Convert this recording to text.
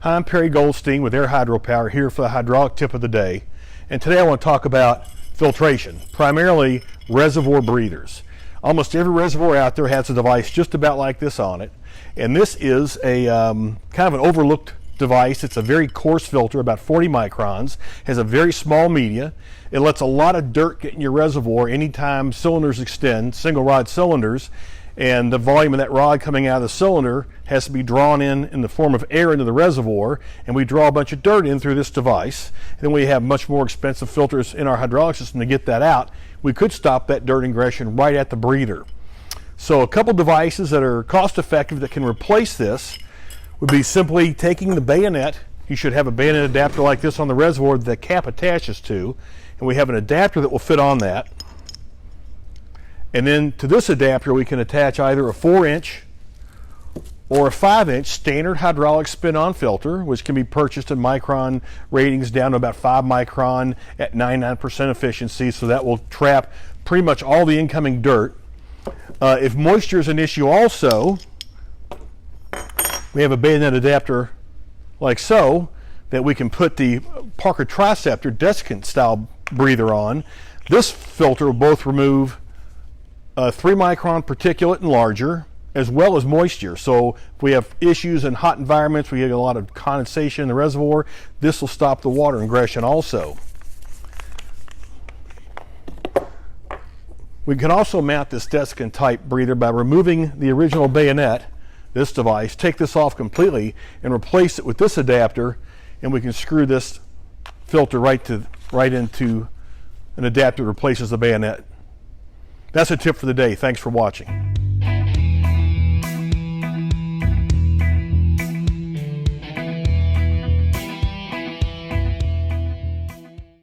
Hi, I'm Perry Goldstein with Air Hydropower here for the hydraulic tip of the day. And today I want to talk about filtration, primarily reservoir breathers. Almost every reservoir out there has a device just about like this on it. And this is a kind of an overlooked device. It's a very coarse filter, about 40 microns, has a very small media. It lets a lot of dirt get in your reservoir anytime cylinders extend, single rod cylinders, and the volume of that rod coming out of the cylinder has to be drawn in the form of air into the reservoir, and we draw a bunch of dirt in through this device. And then we have much more expensive filters in our hydraulic system to get that out. We could stop that dirt ingression right at the breather. So a couple devices that are cost effective that can replace this would be simply taking the bayonet. You should have a bayonet adapter like this on the reservoir that the cap attaches to, and we have an adapter that will fit on that. And then to this adapter we can attach either a 4-inch or a 5-inch standard hydraulic spin-on filter, which can be purchased in micron ratings down to about 5 micron at 99% efficiency, so that will trap pretty much all the incoming dirt. If moisture is an issue also, we have a bayonet adapter like so that we can put the Parker Triceptor desiccant style breather on. This filter will both remove 3 micron particulate and larger, as well as moisture. So if we have issues in hot environments, we get a lot of condensation in the reservoir, this will stop the water ingression also. We can also mount this desiccant type breather by removing the original bayonet, this device, take this off completely and replace it with this adapter, and we can screw this filter right into an adapter that replaces the bayonet. That's a tip for the day. Thanks for watching.